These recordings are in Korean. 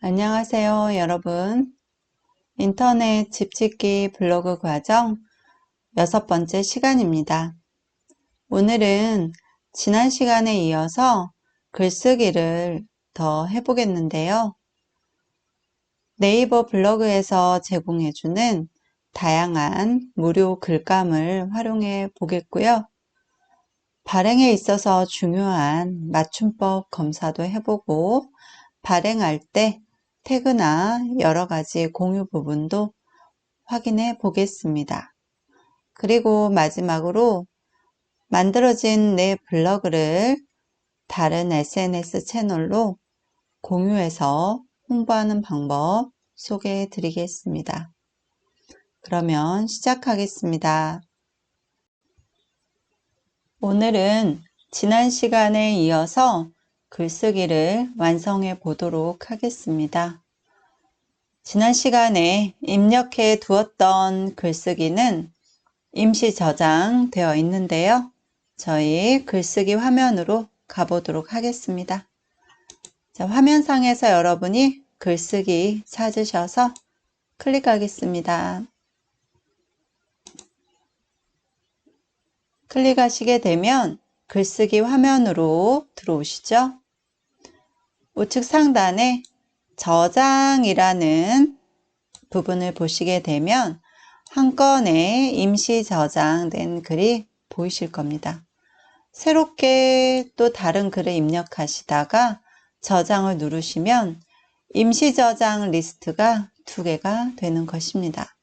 안녕하세요, 여러분. 인터넷 집짓기 블로그 과정 6번째 시간입니다. 오늘은 지난 시간에 이어서 글쓰기를 더 해보겠는데요. 네이버 블로그에서 제공해주는 다양한 무료 글감을 활용해 보겠고요. 발행에 있어서 중요한 맞춤법 검사도 해보고 발행할 때 태그나 여러 가지 공유 부분도 확인해 보겠습니다. 그리고 마지막으로 만들어진 내 블로그를 다른 SNS 채널로 공유해서 홍보하는 방법 소개해 드리겠습니다. 그러면 시작하겠습니다. 오늘은 지난 시간에 이어서 글쓰기를 완성해 보도록 하겠습니다. 지난 시간에 입력해 두었던 글쓰기는 임시 저장되어 있는데요. 저희 글쓰기 화면으로 가보도록 하겠습니다. 자, 화면상에서 여러분이 글쓰기 찾으셔서 클릭하겠습니다. 클릭하시게 되면 글쓰기 화면으로 들어오시죠. 우측 상단에 저장이라는 부분을 보시게 되면 한 건의 임시 저장된 글이 보이실 겁니다. 새롭게 또 다른 글을 입력하시다가 저장을 누르시면 임시 저장 리스트가 2개가 되는 것입니다.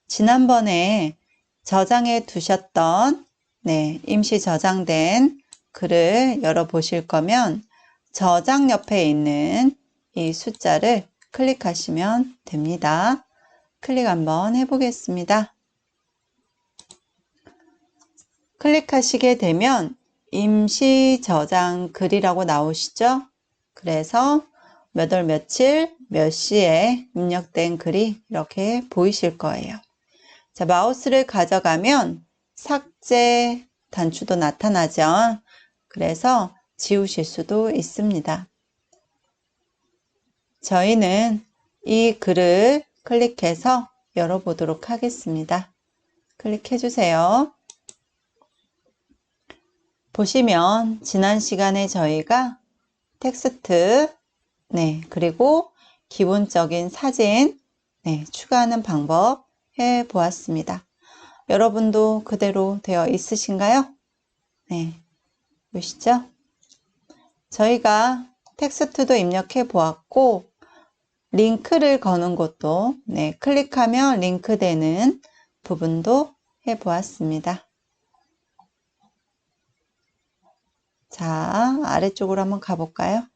지난번에 저장해 두셨던 임시 저장된 글을 열어보실 거면 저장 옆에 있는 이 숫자를 클릭하시면 됩니다. 클릭 한번 해보겠습니다. 클릭하시게 되면 임시 저장 글이라고 나오시죠? 그래서 몇 월 며칠 몇 시에 입력된 글이 이렇게 보이실 거예요. 자, 마우스를 가져가면 삭제 단추도 나타나죠. 그래서 지우실 수도 있습니다. 저희는 이 글을 클릭해서 열어보도록 하겠습니다. 클릭해 주세요. 보시면 지난 시간에 저희가 텍스트, 그리고 기본적인 사진, 추가하는 방법 해 보았습니다. 여러분도 그대로 되어 있으신가요? 보시죠? 저희가 텍스트도 입력해 보았고, 링크를 거는 것도, 클릭하면 링크되는 부분도 해 보았습니다. 자, 아래쪽으로 한번 가볼까요?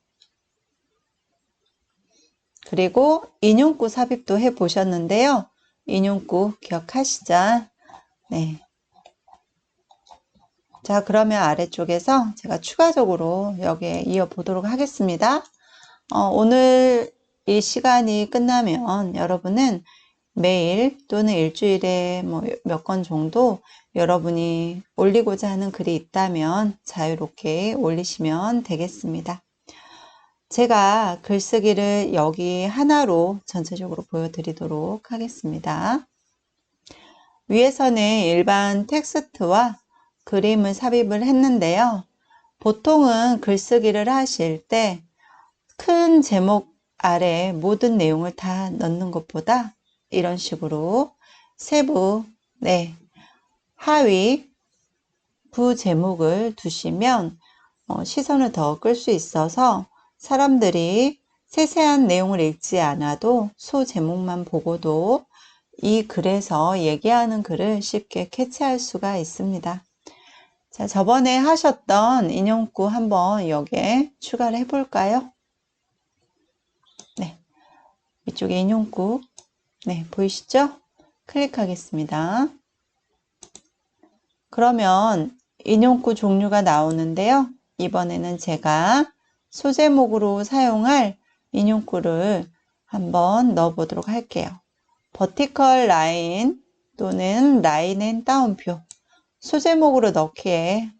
그리고 인용구 삽입도 해 보셨는데요. 인용구 기억하시죠? 자, 그러면 아래쪽에서 제가 추가적으로 여기에 이어 보도록 하겠습니다. 오늘 이 시간이 끝나면 여러분은 매일 또는 일주일에 몇 건 정도 여러분이 올리고자 하는 글이 있다면 자유롭게 올리시면 되겠습니다. 제가 글쓰기를 여기 하나로 전체적으로 보여드리도록 하겠습니다. 위에서는 일반 텍스트와 그림을 삽입을 했는데요. 보통은 글쓰기를 하실 때 큰 제목 아래 모든 내용을 다 넣는 것보다 이런 식으로 세부, 하위, 부제목을 두시면 시선을 더 끌 수 있어서 사람들이 세세한 내용을 읽지 않아도 소제목만 보고도 이 글에서 얘기하는 글을 쉽게 캐치할 수가 있습니다. 자, 저번에 하셨던 인용구 한번 여기에 추가를 해볼까요? 이쪽에 인용구, 보이시죠? 클릭하겠습니다. 그러면 인용구 종류가 나오는데요. 이번에는 제가 소제목으로 사용할 인용구를 한번 넣어보도록 할게요. 버티컬 라인 또는 라인 앤 따옴표 소제목으로 넣기에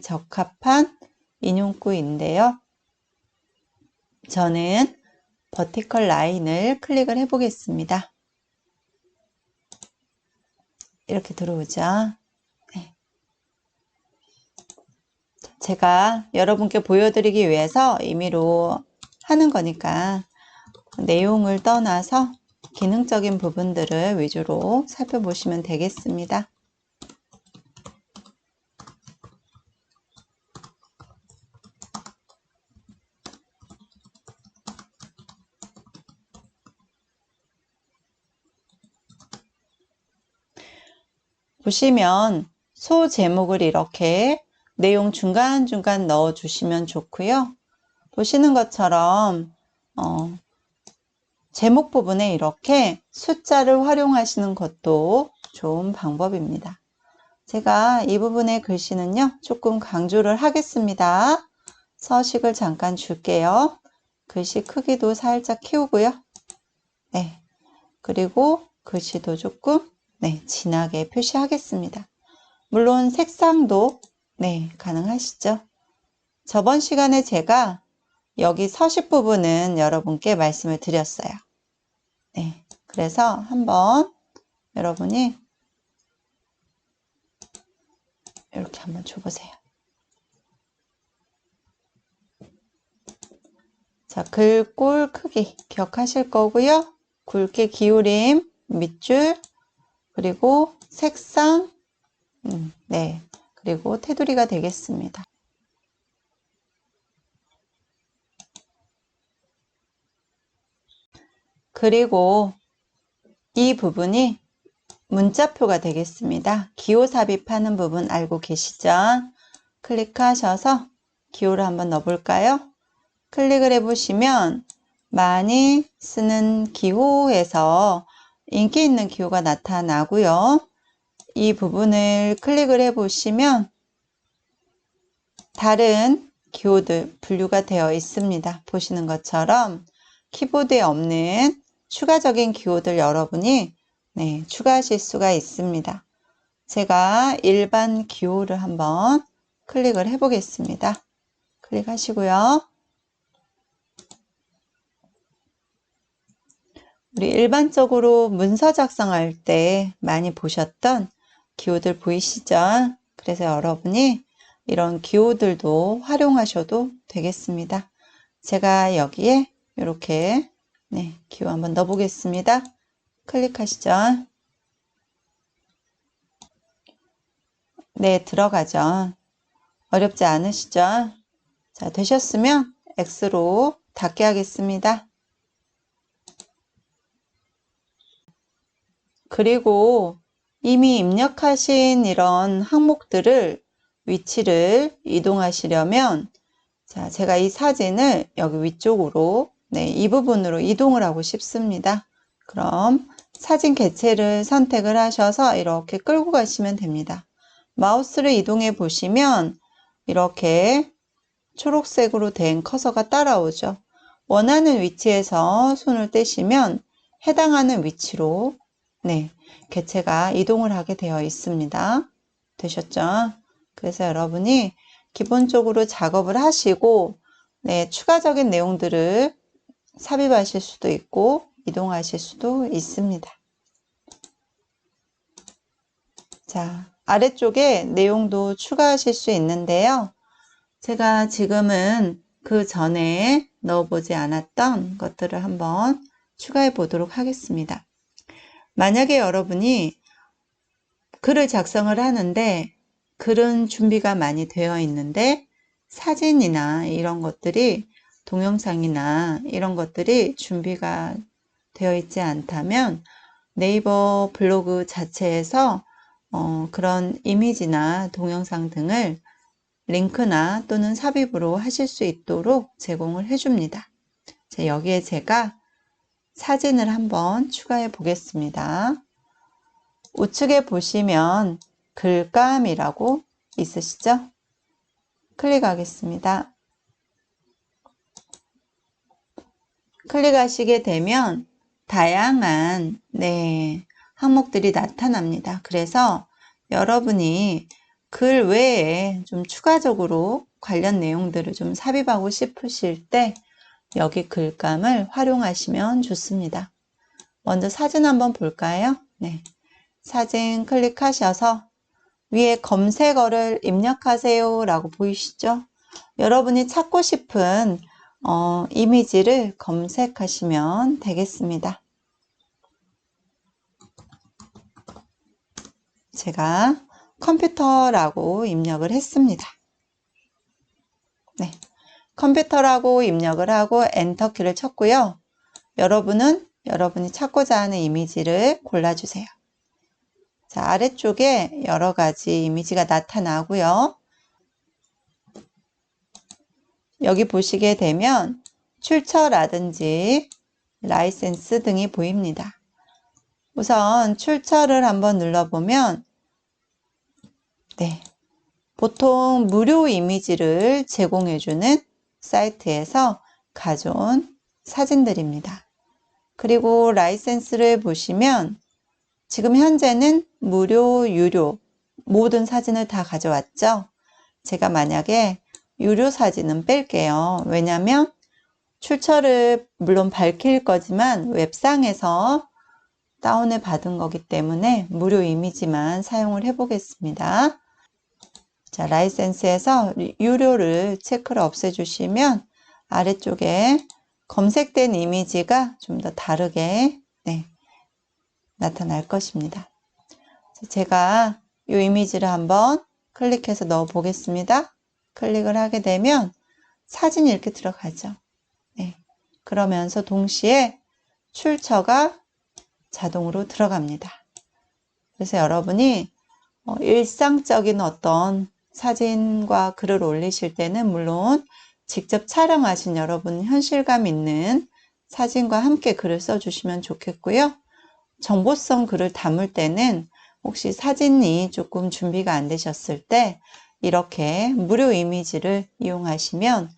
적합한 인용구인데요. 저는 버티컬 라인을 클릭을 해 보겠습니다. 이렇게 들어오죠. 네. 제가 여러분께 보여드리기 위해서 임의로 하는 거니까 내용을 떠나서 기능적인 부분들을 위주로 살펴보시면 되겠습니다. 보시면 소 제목을 이렇게 내용 중간중간 넣어 주시면 좋고요. 보시는 것처럼 제목 부분에 이렇게 숫자를 활용하시는 것도 좋은 방법입니다. 제가 이 부분의 글씨는요, 조금 강조를 하겠습니다. 서식을 잠깐 줄게요. 글씨 크기도 살짝 키우고요. 네. 그리고 글씨도 조금 진하게 표시하겠습니다. 물론 색상도 가능하시죠. 저번 시간에 제가 여기 서식 부분은 여러분께 말씀을 드렸어요. 그래서 한번 여러분이 이렇게 한번 줘보세요. 자, 글꼴 크기 기억하실 거고요. 굵게 기울임, 밑줄, 그리고 색상, 그리고 테두리가 되겠습니다. 그리고 이 부분이 문자표가 되겠습니다. 기호 삽입하는 부분 알고 계시죠? 클릭하셔서 기호를 한번 넣어볼까요? 클릭을 해보시면 많이 쓰는 기호에서 인기 있는 기호가 나타나고요. 이 부분을 클릭을 해보시면 다른 기호들 분류가 되어 있습니다. 보시는 것처럼 키보드에 없는 추가적인 기호들 여러분이 추가하실 수가 있습니다. 제가 일반 기호를 한번 클릭을 해 보겠습니다. 클릭하시고요. 우리 일반적으로 문서 작성할 때 많이 보셨던 기호들 보이시죠? 그래서 여러분이 이런 기호들도 활용하셔도 되겠습니다. 제가 여기에 이렇게 기호 한번 넣어 보겠습니다. 클릭하시죠. 들어가죠. 어렵지 않으시죠? 자, 되셨으면 X로 닫게 하겠습니다. 그리고 이미 입력하신 이런 항목들을 위치를 이동하시려면 자, 제가 이 사진을 여기 위쪽으로 이 부분으로 이동을 하고 싶습니다. 그럼 사진 개체를 선택을 하셔서 이렇게 끌고 가시면 됩니다. 마우스를 이동해 보시면 이렇게 초록색으로 된 커서가 따라오죠. 원하는 위치에서 손을 떼시면 해당하는 위치로 개체가 이동을 하게 되어 있습니다. 되셨죠? 그래서 여러분이 기본적으로 작업을 하시고 추가적인 내용들을 삽입하실 수도 있고 이동하실 수도 있습니다. 자, 아래쪽에 내용도 추가하실 수 있는데요. 제가 지금은 그 전에 넣어보지 않았던 것들을 한번 추가해 보도록 하겠습니다. 만약에 여러분이 글을 작성을 하는데 글은 준비가 많이 되어 있는데 사진이나 이런 것들이 동영상이나 이런 것들이 준비가 되어 있지 않다면 네이버 블로그 자체에서 그런 이미지나 동영상 등을 링크나 또는 삽입으로 하실 수 있도록 제공을 해줍니다. 여기에 제가 사진을 한번 추가해 보겠습니다. 우측에 보시면 글감이라고 있으시죠? 클릭하겠습니다. 클릭하시게 되면 다양한 항목들이 나타납니다. 그래서 여러분이 글 외에 좀 추가적으로 관련 내용들을 좀 삽입하고 싶으실 때 여기 글감을 활용하시면 좋습니다. 먼저 사진 한번 볼까요? 네. 사진 클릭하셔서 위에 검색어를 입력하세요 라고 보이시죠? 여러분이 찾고 싶은 이미지를 검색하시면 되겠습니다. 제가 컴퓨터라고 입력을 했습니다. 네. 컴퓨터라고 입력을 하고 엔터키를 쳤고요. 여러분은 여러분이 찾고자 하는 이미지를 골라주세요. 자, 아래쪽에 여러 가지 이미지가 나타나고요. 여기 보시게 되면 출처라든지 라이센스 등이 보입니다. 우선 출처를 한번 눌러보면 네, 보통 무료 이미지를 제공해주는 사이트에서 가져온 사진들입니다. 그리고 라이센스를 보시면 지금 현재는 무료, 유료 모든 사진을 다 가져왔죠. 제가 만약에 유료 사진은 뺄게요. 왜냐하면 출처를 물론 밝힐 거지만 웹상에서 다운을 받은 거기 때문에 무료 이미지만 사용을 해 보겠습니다. 자, 라이센스에서 유료를 체크를 없애주시면 아래쪽에 검색된 이미지가 좀 더 다르게 나타날 것입니다. 제가 이 이미지를 한번 클릭해서 넣어 보겠습니다. 클릭을 하게 되면 사진이 이렇게 들어가죠. 네. 그러면서 동시에 출처가 자동으로 들어갑니다. 그래서 여러분이 일상적인 어떤 사진과 글을 올리실 때는 물론 직접 촬영하신 여러분 현실감 있는 사진과 함께 글을 써주시면 좋겠고요. 정보성 글을 담을 때는 혹시 사진이 조금 준비가 안 되셨을 때 이렇게 무료 이미지를 이용하시면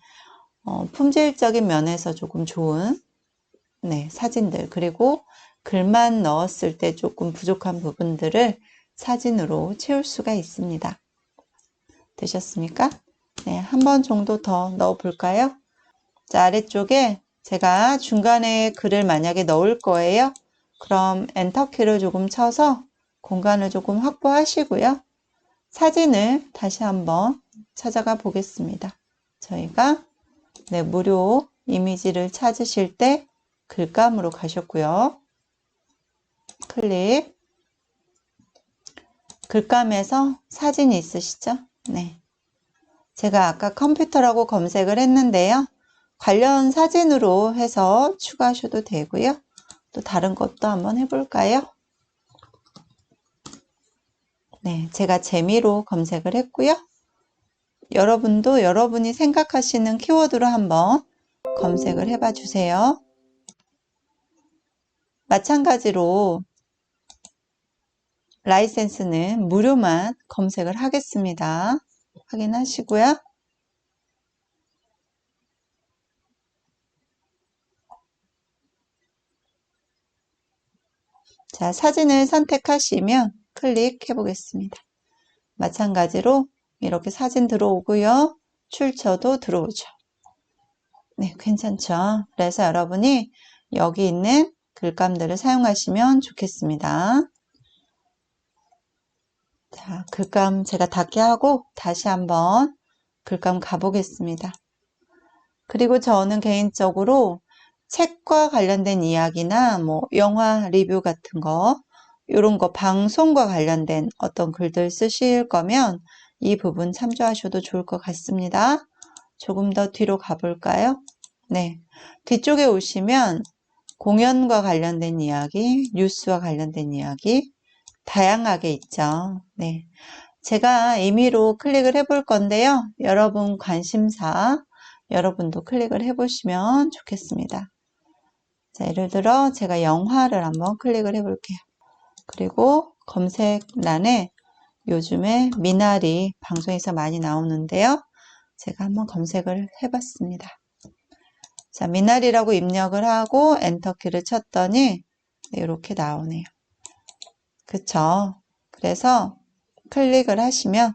품질적인 면에서 조금 좋은 사진들, 그리고 글만 넣었을 때 조금 부족한 부분들을 사진으로 채울 수가 있습니다. 되셨습니까? 네, 한 번 정도 더 넣어 볼까요? 자, 아래쪽에 제가 중간에 글을 만약에 넣을 거예요. 그럼 엔터키를 조금 쳐서 공간을 조금 확보하시고요. 사진을 다시 한번 찾아가 보겠습니다. 저희가 무료 이미지를 찾으실 때 글감으로 가셨고요. 클릭. 글감에서 사진이 있으시죠? 네. 제가 아까 컴퓨터라고 검색을 했는데요. 관련 사진으로 해서 추가하셔도 되고요. 또 다른 것도 한번 해볼까요? 네, 제가 재미로 검색을 했고요. 여러분도 여러분이 생각하시는 키워드로 한번 검색을 해봐 주세요. 마찬가지로 라이센스는 무료만 검색을 하겠습니다. 확인하시고요. 자, 사진을 선택하시면 클릭해 보겠습니다. 마찬가지로 이렇게 사진 들어오고요. 출처도 들어오죠. 네, 괜찮죠? 그래서 여러분이 여기 있는 글감들을 사용하시면 좋겠습니다. 자, 글감 제가 닫게 하고 다시 한번 글감 가보겠습니다. 그리고 저는 개인적으로 책과 관련된 이야기나 뭐 영화 리뷰 같은 거, 이런 거 방송과 관련된 어떤 글들 쓰실 거면 이 부분 참조하셔도 좋을 것 같습니다. 조금 더 뒤로 가볼까요? 네. 뒤쪽에 오시면 공연과 관련된 이야기, 뉴스와 관련된 이야기, 다양하게 있죠. 네. 제가 임의로 클릭을 해볼 건데요. 여러분 관심사, 여러분도 클릭을 해보시면 좋겠습니다. 자, 예를 들어 제가 영화를 한번 클릭을 해볼게요. 그리고 검색란에 요즘에 미나리 방송에서 많이 나오는데요. 제가 한번 검색을 해봤습니다. 자, 미나리라고 입력을 하고 엔터키를 쳤더니 이렇게 나오네요. 그쵸? 그래서 클릭을 하시면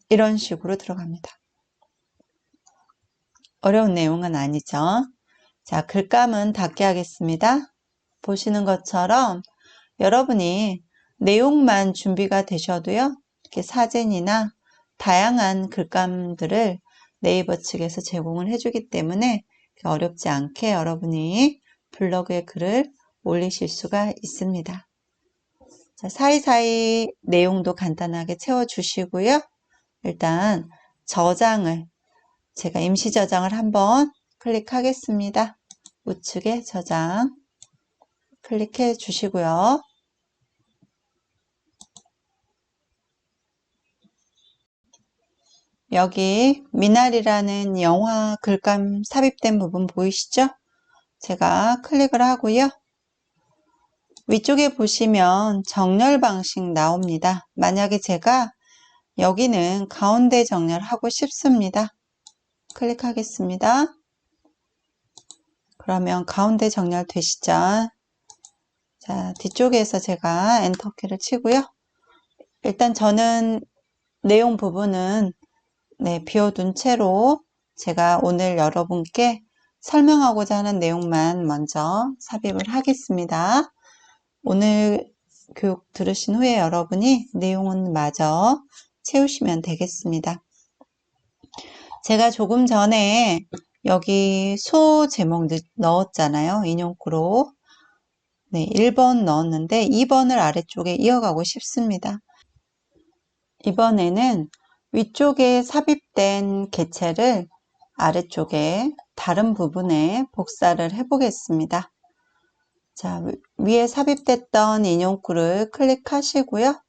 이런 식으로 들어갑니다. 어려운 내용은 아니죠. 자, 글감은 닫게 하겠습니다. 보시는 것처럼 여러분이 내용만 준비가 되셔도요, 이렇게 사진이나 다양한 글감들을 네이버 측에서 제공을 해주기 때문에 어렵지 않게 여러분이 블로그에 글을 올리실 수가 있습니다. 자, 사이사이 내용도 간단하게 채워주시고요. 일단 저장을, 제가 임시 저장을 한번 클릭하겠습니다. 우측에 저장 클릭해 주시고요. 여기 미나리라는 영화 글감 삽입된 부분 보이시죠? 제가 클릭을 하고요. 위쪽에 보시면 정렬 방식 나옵니다. 만약에 제가 여기는 가운데 정렬하고 싶습니다. 클릭하겠습니다. 그러면 가운데 정렬 되시죠? 자, 뒤쪽에서 제가 엔터키를 치고요. 일단 저는 내용 부분은 비워둔 채로 제가 오늘 여러분께 설명하고자 하는 내용만 먼저 삽입을 하겠습니다. 오늘 교육 들으신 후에 여러분이 내용은 마저 채우시면 되겠습니다. 제가 조금 전에 여기 소 제목 넣었잖아요. 인용구로. 1번 넣었는데 2번을 아래쪽에 이어가고 싶습니다. 이번에는 위쪽에 삽입된 개체를 아래쪽에 다른 부분에 복사를 해 보겠습니다. 자, 위에 삽입됐던 인용구를 클릭하시고요.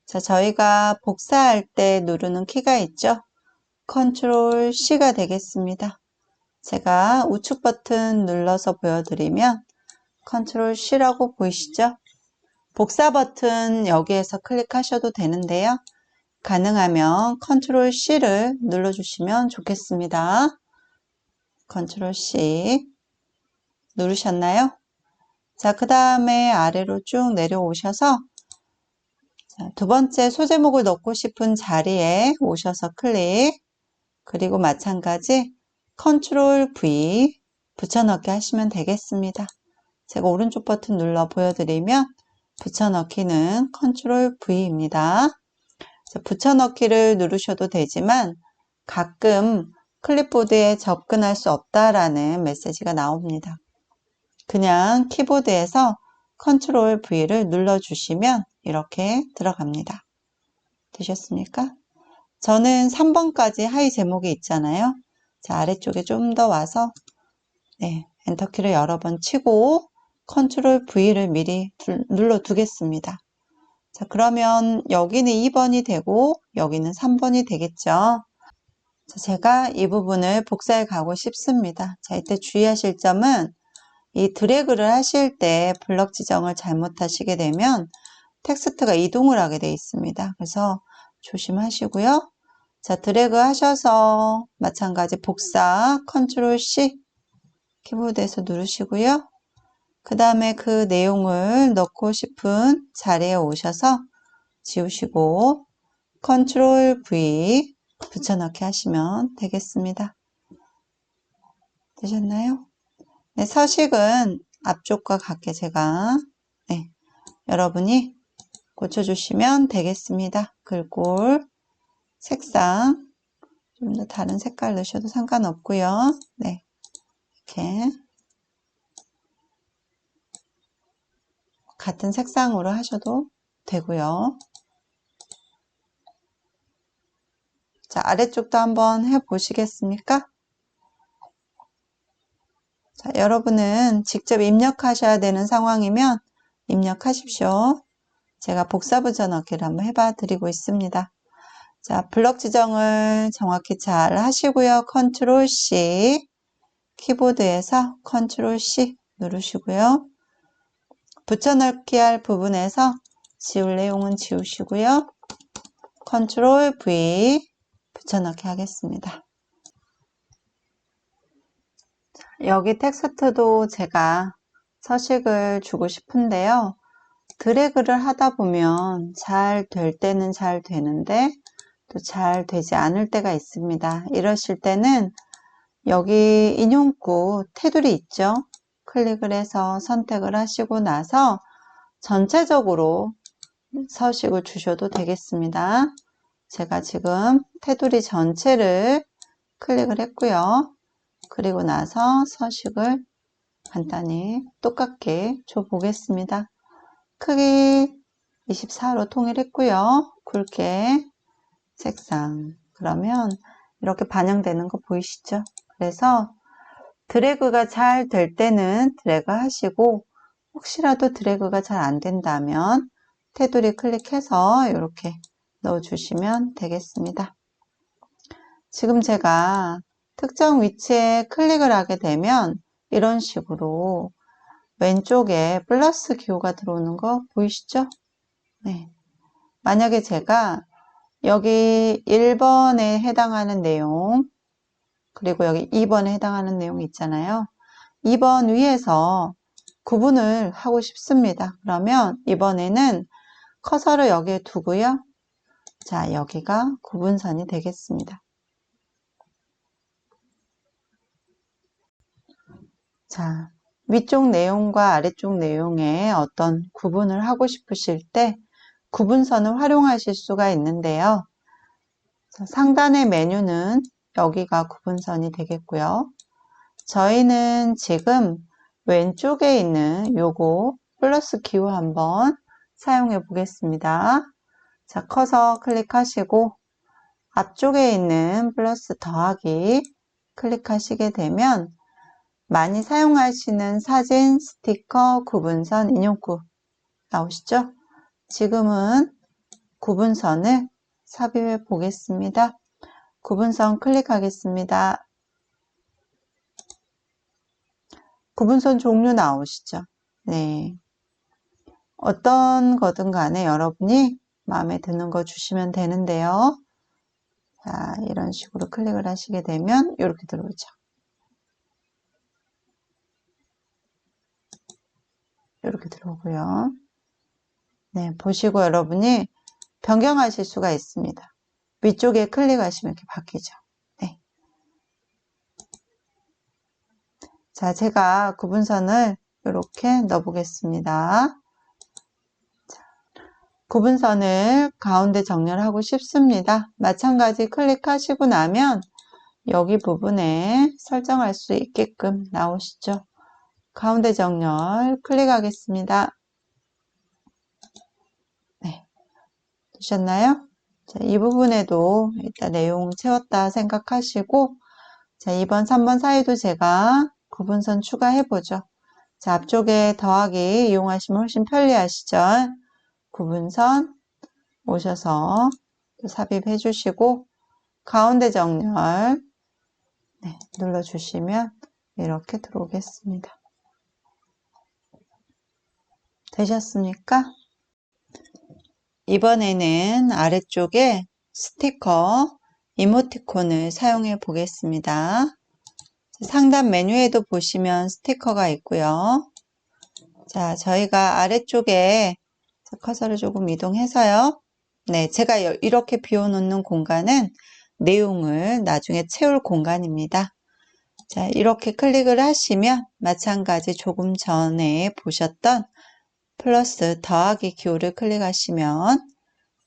자, 저희가 복사할 때 누르는 키가 있죠? 컨트롤 C가 되겠습니다. 제가 우측 버튼 눌러서 보여드리면 컨트롤 C라고 보이시죠? 복사 버튼 여기에서 클릭하셔도 되는데요. 가능하면 컨트롤 C를 눌러주시면 좋겠습니다. 컨트롤 C 누르셨나요? 자, 그 다음에 아래로 쭉 내려오셔서 두 번째 소제목을 넣고 싶은 자리에 오셔서 클릭, 그리고 마찬가지 컨트롤 V 붙여넣기 하시면 되겠습니다. 제가 오른쪽 버튼 눌러 보여드리면 붙여넣기는 컨트롤 V입니다. 붙여넣기를 누르셔도 되지만 가끔 클립보드에 접근할 수 없다라는 메시지가 나옵니다. 그냥 키보드에서 컨트롤 V를 눌러주시면 이렇게 들어갑니다. 되셨습니까? 저는 3번까지 하이 제목이 있잖아요. 자, 아래쪽에 좀 더 와서 엔터키를 여러 번 치고 컨트롤 V를 미리 눌러 두겠습니다. 자, 그러면 여기는 2번이 되고 여기는 3번이 되겠죠. 자, 제가 이 부분을 복사해 가고 싶습니다. 자, 이때 주의하실 점은 이 드래그를 하실 때 블럭 지정을 잘못하시게 되면 텍스트가 이동을 하게 되어 있습니다. 그래서 조심하시고요. 자, 드래그 하셔서 마찬가지 복사 컨트롤 C 키보드에서 누르시고요. 그 다음에 그 내용을 넣고 싶은 자리에 오셔서 지우시고 컨트롤 V 붙여넣기 하시면 되겠습니다. 되셨나요? 네, 서식은 앞쪽과 같게 제가 여러분이 고쳐주시면 되겠습니다. 글꼴, 색상 좀 더 다른 색깔 넣으셔도 상관없고요. 네, 이렇게 같은 색상으로 하셔도 되고요. 자, 아래쪽도 한번 해보시겠습니까? 자, 여러분은 직접 입력하셔야 되는 상황이면 입력하십시오. 제가 복사 붙여넣기를 한번 해봐 드리고 있습니다. 자, 블럭 지정을 정확히 잘 하시고요. 컨트롤 C 키보드에서 컨트롤 C 누르시고요. 붙여넣기 할 부분에서 지울 내용은 지우시고요. 컨트롤 V 붙여넣기 하겠습니다. 여기 텍스트도 제가 서식을 주고 싶은데요. 드래그를 하다 보면 잘 될 때는 잘 되는데 또 잘 되지 않을 때가 있습니다. 이러실 때는 여기 인용구 테두리 있죠? 클릭을 해서 선택을 하시고 나서 전체적으로 서식을 주셔도 되겠습니다. 제가 지금 테두리 전체를 클릭을 했고요. 그리고 나서 서식을 간단히 똑같게 줘 보겠습니다. 크기 24로 통일했고요. 굵게 색상. 그러면 이렇게 반영되는 거 보이시죠? 그래서 드래그가 잘 될 때는 드래그 하시고 혹시라도 드래그가 잘 안 된다면 테두리 클릭해서 이렇게 넣어주시면 되겠습니다. 지금 제가 특정 위치에 클릭을 하게 되면 이런 식으로 왼쪽에 플러스 기호가 들어오는 거 보이시죠? 네. 만약에 제가 여기 1번에 해당하는 내용, 그리고 여기 2번에 해당하는 내용이 있잖아요. 2번 위에서 구분을 하고 싶습니다. 그러면 이번에는 커서를 여기에 두고요. 자, 여기가 구분선이 되겠습니다. 자, 위쪽 내용과 아래쪽 내용에 어떤 구분을 하고 싶으실 때 구분선을 활용하실 수가 있는데요. 자, 상단의 메뉴는 여기가 구분선이 되겠고요. 저희는 지금 왼쪽에 있는 요거 플러스 기호 한번 사용해 보겠습니다. 자, 커서 클릭하시고 앞쪽에 있는 플러스 더하기 클릭하시게 되면 많이 사용하시는 사진, 스티커, 구분선, 인용구 나오시죠? 지금은 구분선을 삽입해 보겠습니다. 구분선 클릭하겠습니다. 구분선 종류 나오시죠? 네. 어떤 거든 간에 여러분이 마음에 드는 거 주시면 되는데요. 자, 이런 식으로 클릭을 하시게 되면 이렇게 들어오죠. 이렇게 들어오고요. 네, 보시고 여러분이 변경하실 수가 있습니다. 위쪽에 클릭하시면 이렇게 바뀌죠. 네. 자, 제가 구분선을 이렇게 넣어 보겠습니다. 구분선을 가운데 정렬하고 싶습니다. 마찬가지 클릭하시고 나면 여기 부분에 설정할 수 있게끔 나오시죠. 가운데 정렬 클릭하겠습니다. 네, 되셨나요? 자, 이 부분에도 일단 내용 채웠다 생각하시고 자, 2번, 3번 사이도 제가 구분선 추가해보죠. 자, 앞쪽에 더하기 이용하시면 훨씬 편리하시죠? 구분선 오셔서 삽입해 주시고 가운데 정렬 네, 눌러주시면 이렇게 들어오겠습니다. 되셨습니까? 이번에는 아래쪽에 스티커, 이모티콘을 사용해 보겠습니다. 상단 메뉴에도 보시면 스티커가 있고요. 자, 저희가 아래쪽에 커서를 조금 이동해서요. 네, 제가 이렇게 비워놓는 공간은 내용을 나중에 채울 공간입니다. 자, 이렇게 클릭을 하시면 마찬가지 조금 전에 보셨던 플러스 더하기 기호를 클릭하시면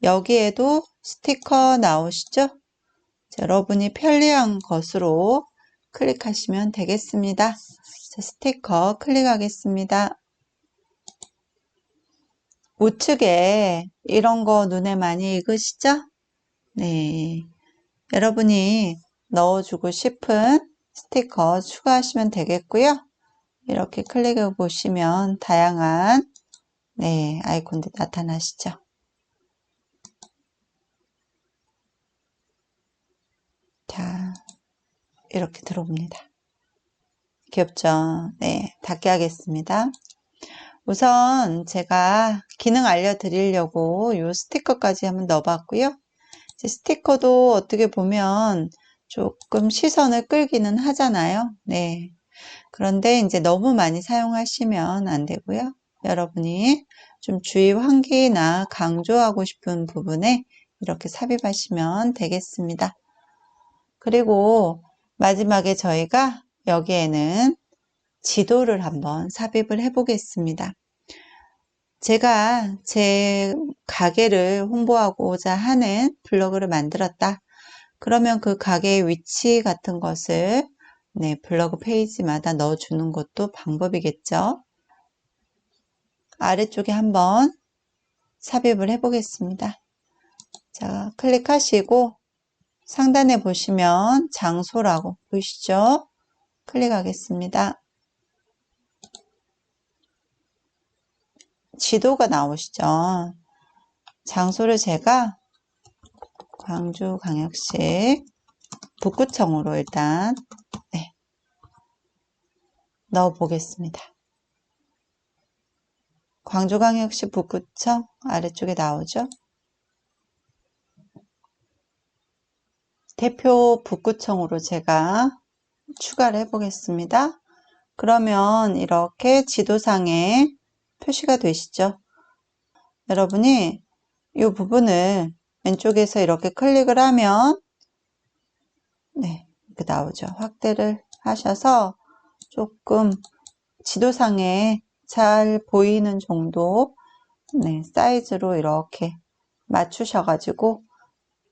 여기에도 스티커 나오시죠? 자, 여러분이 편리한 것으로 클릭하시면 되겠습니다. 자, 스티커 클릭하겠습니다. 우측에 이런 거 눈에 많이 익으시죠? 네. 여러분이 넣어주고 싶은 스티커 추가하시면 되겠고요. 이렇게 클릭해 보시면 다양한 네, 아이콘들 나타나시죠? 자, 이렇게 들어옵니다. 귀엽죠? 네, 닫게 하겠습니다. 우선 제가 기능 알려드리려고 이 스티커까지 한번 넣어봤고요. 스티커도 어떻게 보면 조금 시선을 끌기는 하잖아요. 네. 그런데 이제 너무 많이 사용하시면 안 되고요. 여러분이 좀 주의 환기나 강조하고 싶은 부분에 이렇게 삽입하시면 되겠습니다. 그리고 마지막에 저희가 여기에는 지도를 한번 삽입을 해 보겠습니다. 제가 제 가게를 홍보하고자 하는 블로그를 만들었다. 그러면 그 가게의 위치 같은 것을 블로그 페이지마다 넣어주는 것도 방법이겠죠. 아래쪽에 한번 삽입을 해 보겠습니다. 자, 클릭하시고 상단에 보시면 장소라고 보이시죠? 클릭하겠습니다. 지도가 나오시죠? 장소를 제가 광주광역시 북구청으로 일단 넣어 보겠습니다. 광주광역시 북구청 아래쪽에 나오죠? 대표 북구청으로 제가 추가를 해 보겠습니다. 그러면 이렇게 지도상에 표시가 되시죠? 여러분이 이 부분을 왼쪽에서 이렇게 클릭을 하면 이렇게 나오죠. 확대를 하셔서 조금 지도상에 잘 보이는 정도 사이즈로 이렇게 맞추셔가지고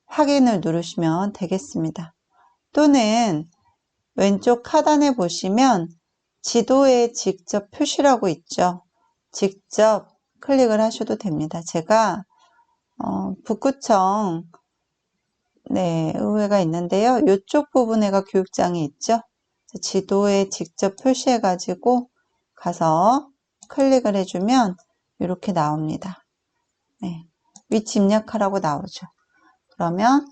확인을 누르시면 되겠습니다. 또는 왼쪽 하단에 보시면 지도에 직접 표시라고 있죠. 직접 클릭을 하셔도 됩니다. 제가 북구청 의회가 있는데요. 이쪽 부분에가 교육장이 있죠. 지도에 직접 표시해 가지고 가서 클릭을 해주면 이렇게 나옵니다. 위치 입력하라고 나오죠. 그러면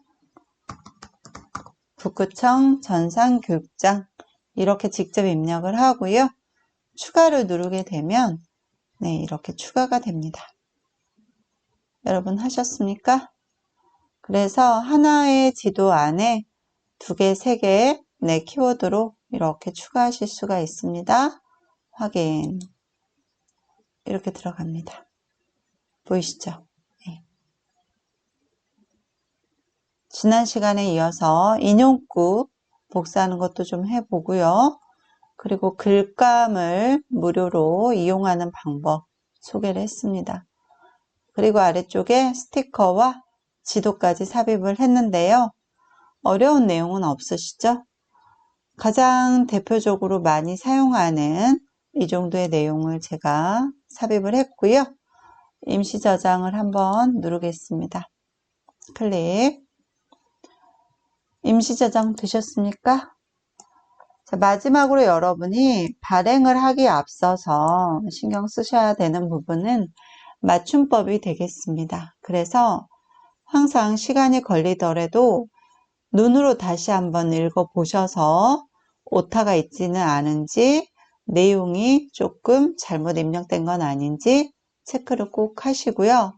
북구청 전산교육장 이렇게 직접 입력을 하고요. 추가를 누르게 되면 이렇게 추가가 됩니다. 여러분 하셨습니까? 그래서 하나의 지도 안에 2개, 3개 키워드로 이렇게 추가하실 수가 있습니다. 확인. 이렇게 들어갑니다. 보이시죠? 지난 시간에 이어서 인용구 복사하는 것도 좀 해보고요. 그리고 글감을 무료로 이용하는 방법 소개를 했습니다. 그리고 아래쪽에 스티커와 지도까지 삽입을 했는데요. 어려운 내용은 없으시죠? 가장 대표적으로 많이 사용하는 이 정도의 내용을 제가 삽입을 했고요. 임시 저장을 한번 누르겠습니다. 클릭. 임시 저장 되셨습니까? 자, 마지막으로 여러분이 발행을 하기에 앞서서 신경 쓰셔야 되는 부분은 맞춤법이 되겠습니다. 그래서 항상 시간이 걸리더라도 눈으로 다시 한번 읽어보셔서 오타가 있지는 않은지 내용이 조금 잘못 입력된 건 아닌지 체크를 꼭 하시고요.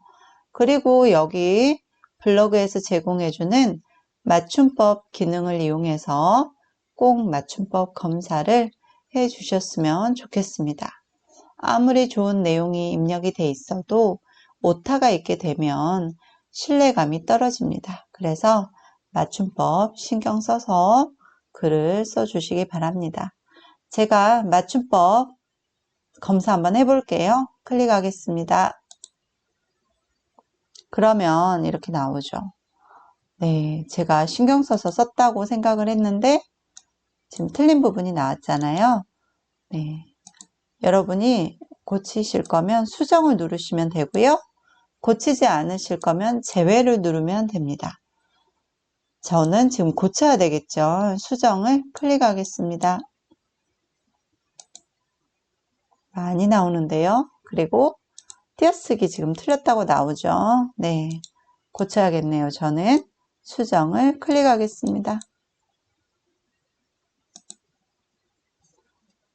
그리고 여기 블로그에서 제공해주는 맞춤법 기능을 이용해서 꼭 맞춤법 검사를 해 주셨으면 좋겠습니다. 아무리 좋은 내용이 입력이 돼 있어도 오타가 있게 되면 신뢰감이 떨어집니다. 그래서 맞춤법 신경 써서 글을 써주시기 바랍니다. 제가 맞춤법 검사 한번 해볼게요. 클릭하겠습니다. 그러면 이렇게 나오죠. 제가 신경 써서 썼다고 생각을 했는데 지금 틀린 부분이 나왔잖아요. 여러분이 고치실 거면 수정을 누르시면 되고요. 고치지 않으실 거면 제외를 누르면 됩니다. 저는 지금 고쳐야 되겠죠. 수정을 클릭하겠습니다. 많이 나오는데요. 그리고 띄어쓰기 지금 틀렸다고 나오죠. 고쳐야겠네요. 저는 수정을 클릭하겠습니다.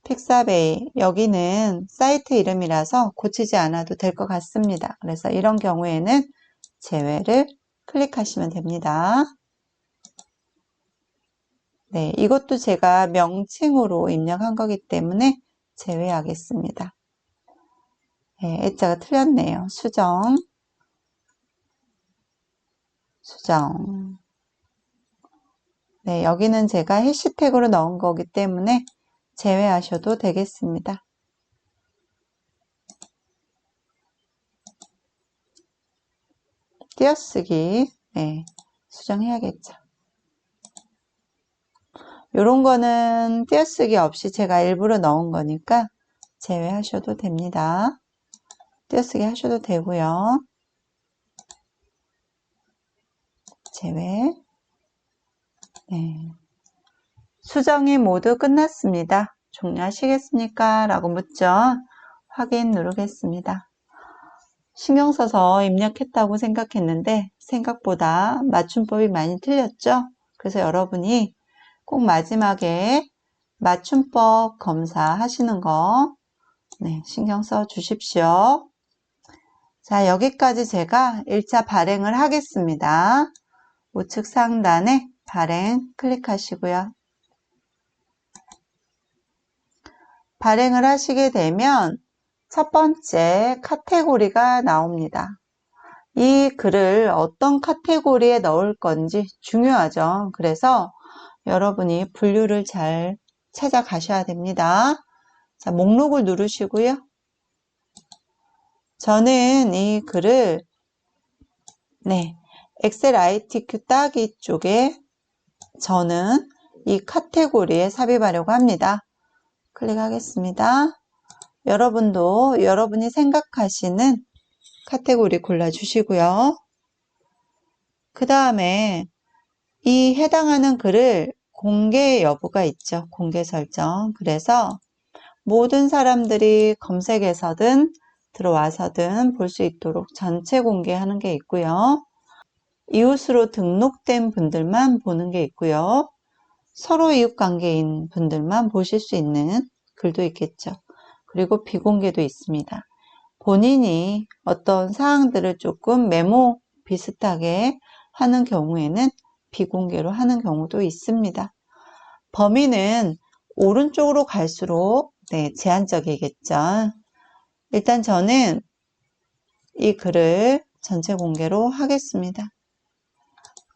픽사베이 여기는 사이트 이름이라서 고치지 않아도 될 것 같습니다. 그래서 이런 경우에는 제외를 클릭하시면 됩니다. 이것도 제가 명칭으로 입력한 거기 때문에 제외하겠습니다. 애자가 틀렸네요. 수정. 네, 여기는 제가 해시태그로 넣은 거기 때문에 제외하셔도 되겠습니다. 띄어쓰기, 네, 수정해야겠죠. 요런 거는 띄어쓰기 없이 제가 일부러 넣은 거니까 제외하셔도 됩니다. 띄어쓰기 하셔도 되고요. 제외. 네. 수정이 모두 끝났습니다. 종료하시겠습니까? 라고 묻죠. 확인 누르겠습니다. 신경 써서 입력했다고 생각했는데 생각보다 맞춤법이 많이 틀렸죠? 그래서 여러분이 꼭 마지막에 맞춤법 검사하시는 거 네, 신경 써 주십시오. 자, 여기까지 제가 1차 발행을 하겠습니다. 우측 상단에 발행 클릭하시고요. 발행을 하시게 되면 첫 번째 카테고리가 나옵니다. 이 글을 어떤 카테고리에 넣을 건지 중요하죠. 그래서 여러분이 분류를 잘 찾아가셔야 됩니다. 자, 목록을 누르시고요. 저는 이 글을 네, 엑셀 ITQ 따기 쪽에 저는 이 카테고리에 삽입하려고 합니다. 클릭하겠습니다. 여러분도 여러분이 생각하시는 카테고리 골라주시고요. 그 다음에 이 해당하는 글을 공개 여부가 있죠. 공개 설정. 그래서 모든 사람들이 검색해서든 들어와서든 볼 수 있도록 전체 공개하는 게 있고요. 이웃으로 등록된 분들만 보는 게 있고요. 서로 이웃관계인 분들만 보실 수 있는 글도 있겠죠. 그리고 비공개도 있습니다. 본인이 어떤 사항들을 조금 메모 비슷하게 하는 경우에는 비공개로 하는 경우도 있습니다. 범위는 오른쪽으로 갈수록 네, 제한적이겠죠. 일단 저는 이 글을 전체 공개로 하겠습니다.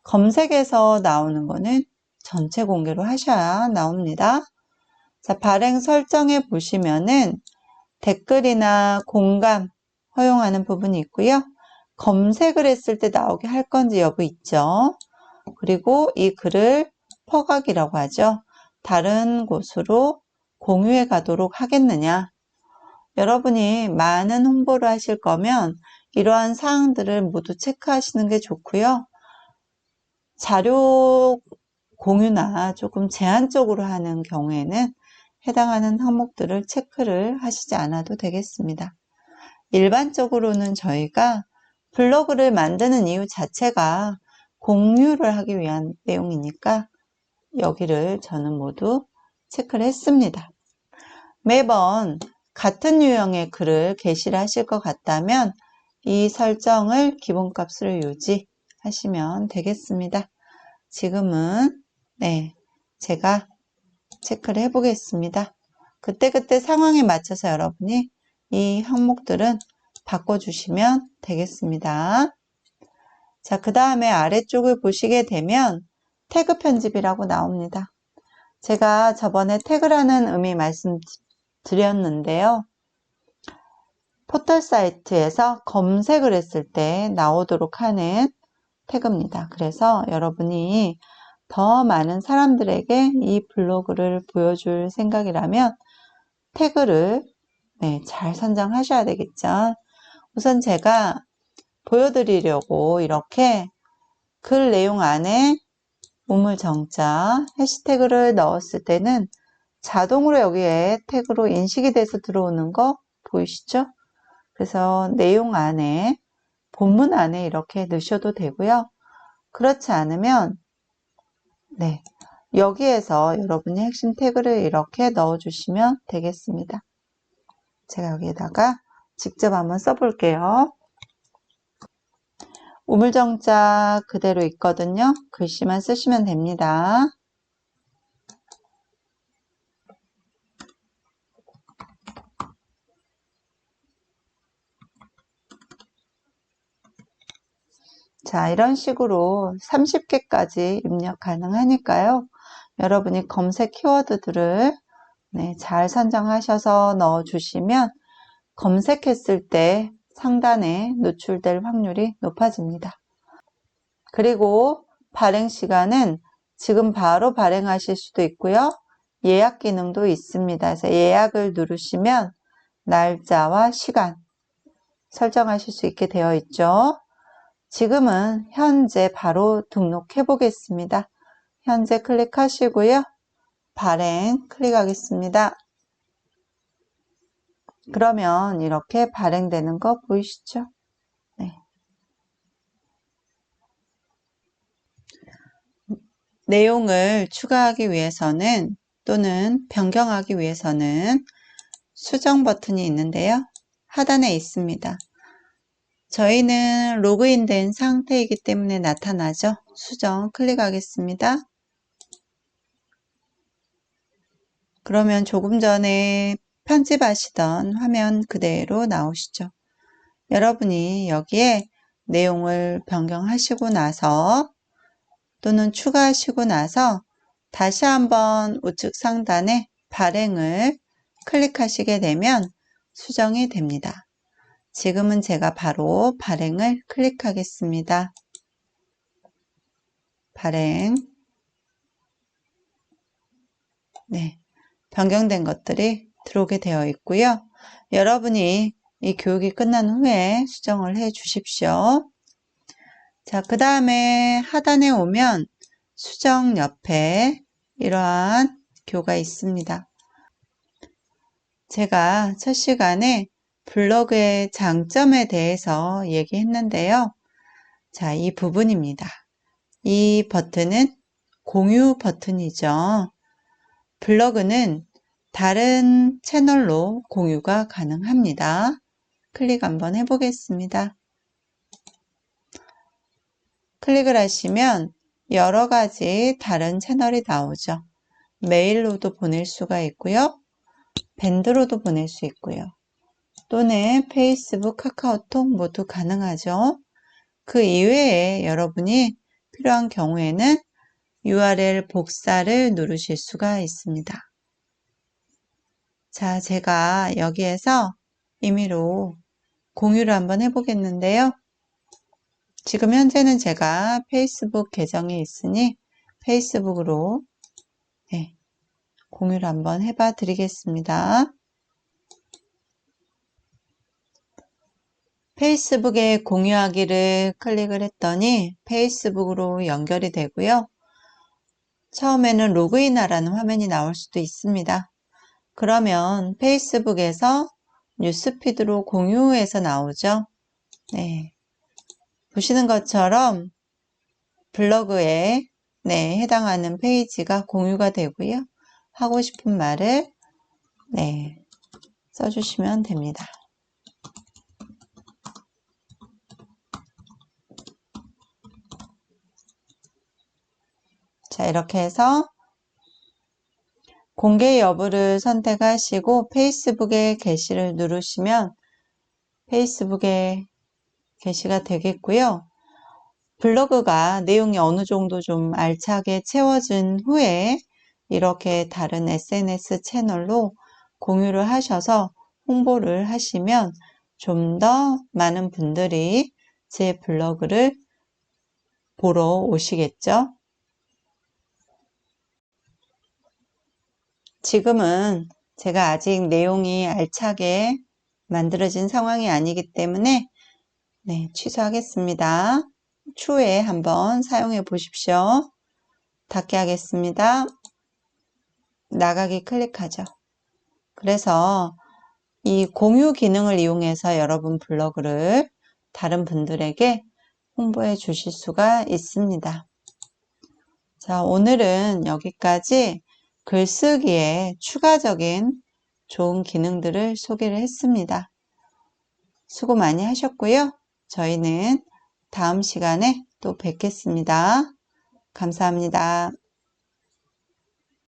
검색에서 나오는 거는 전체 공개로 하셔야 나옵니다. 자, 발행 설정에 보시면은 댓글이나 공감 허용하는 부분이 있고요. 검색을 했을 때 나오게 할 건지 여부 있죠. 그리고 이 글을 퍼가기라고 하죠. 다른 곳으로 공유해 가도록 하겠느냐. 여러분이 많은 홍보를 하실 거면 이러한 사항들을 모두 체크하시는 게 좋고요. 자료 공유나 조금 제한적으로 하는 경우에는 해당하는 항목들을 체크를 하시지 않아도 되겠습니다. 일반적으로는 저희가 블로그를 만드는 이유 자체가 공유를 하기 위한 내용이니까 여기를 저는 모두 체크를 했습니다. 매번 같은 유형의 글을 게시를 하실 것 같다면 이 설정을 기본값으로 유지하시면 되겠습니다. 지금은 네, 제가 체크를 해보겠습니다. 그때그때 상황에 맞춰서 여러분이 이 항목들은 바꿔주시면 되겠습니다. 자, 그 다음에 아래쪽을 보시게 되면 태그 편집이라고 나옵니다. 제가 저번에 태그라는 의미 말씀드렸는데요. 포털 사이트에서 검색을 했을 때 나오도록 하는 태그입니다. 그래서 여러분이 더 많은 사람들에게 이 블로그를 보여줄 생각이라면 태그를 네, 잘 선정하셔야 되겠죠. 우선 제가 보여드리려고 이렇게 글 내용 안에 우물정자 해시태그를 넣었을 때는 자동으로 여기에 태그로 인식이 돼서 들어오는 거 보이시죠? 그래서 내용 안에 본문 안에 이렇게 넣으셔도 되고요. 그렇지 않으면 네, 여기에서 여러분이 핵심 태그를 이렇게 넣어주시면 되겠습니다. 제가 여기에다가 직접 한번 써볼게요. 우물정자 그대로 있거든요. 글씨만 쓰시면 됩니다. 자, 이런 식으로 30개까지 입력 가능하니까요. 여러분이 검색 키워드들을 잘 선정하셔서 넣어주시면 검색했을 때 상단에 노출될 확률이 높아집니다. 그리고 발행 시간은 지금 바로 발행하실 수도 있고요. 예약 기능도 있습니다. 그래서 예약을 누르시면 날짜와 시간 설정하실 수 있게 되어 있죠. 지금은 현재 바로 등록해 보겠습니다. 현재 클릭하시고요. 발행 클릭하겠습니다. 그러면 이렇게 발행되는 거 보이시죠? 네. 내용을 추가하기 위해서는 또는 변경하기 위해서는 수정 버튼이 있는데요. 하단에 있습니다. 저희는 로그인된 상태이기 때문에 나타나죠. 수정 클릭하겠습니다. 그러면 조금 전에 편집하시던 화면 그대로 나오시죠. 여러분이 여기에 내용을 변경하시고 나서 또는 추가하시고 나서 다시 한번 우측 상단에 발행을 클릭하시게 되면 수정이 됩니다. 지금은 제가 바로 발행을 클릭하겠습니다. 발행. 네. 변경된 것들이 들어오게 되어 있고요. 여러분이 이 교육이 끝난 후에 수정을 해 주십시오. 자, 그 다음에 하단에 오면 수정 옆에 이러한 교가 있습니다. 제가 첫 시간에 블로그의 장점에 대해서 얘기했는데요. 자, 이 부분입니다. 이 버튼은 공유 버튼이죠. 블로그는 다른 채널로 공유가 가능합니다. 클릭 한번 해보겠습니다. 클릭을 하시면 여러 가지 다른 채널이 나오죠. 메일로도 보낼 수가 있고요. 밴드로도 보낼 수 있고요. 또는 페이스북, 카카오톡 모두 가능하죠. 그 이외에 여러분이 필요한 경우에는 URL 복사를 누르실 수가 있습니다. 자, 제가 여기에서 임의로 공유를 한번 해보겠는데요. 지금 현재는 제가 페이스북 계정이 있으니 페이스북으로 공유를 한번 해봐 드리겠습니다. 페이스북에 공유하기를 클릭을 했더니 페이스북으로 연결이 되고요. 처음에는 로그인하라는 화면이 나올 수도 있습니다. 그러면 페이스북에서 뉴스피드로 공유해서 나오죠. 네. 보시는 것처럼 블로그에 해당하는 페이지가 공유가 되고요. 하고 싶은 말을 써주시면 됩니다. 자, 이렇게 해서 공개 여부를 선택하시고 페이스북에 게시를 누르시면 페이스북에 게시가 되겠고요. 블로그가 내용이 어느 정도 좀 알차게 채워진 후에 이렇게 다른 SNS 채널로 공유를 하셔서 홍보를 하시면 좀 더 많은 분들이 제 블로그를 보러 오시겠죠. 지금은 제가 아직 내용이 알차게 만들어진 상황이 아니기 때문에 취소하겠습니다. 추후에 한번 사용해 보십시오. 닫게 하겠습니다. 나가기 클릭하죠. 그래서 이 공유 기능을 이용해서 여러분 블로그를 다른 분들에게 홍보해 주실 수가 있습니다. 자, 오늘은 여기까지 글쓰기에 추가적인 좋은 기능들을 소개를 했습니다. 수고 많이 하셨고요. 저희는 다음 시간에 또 뵙겠습니다. 감사합니다.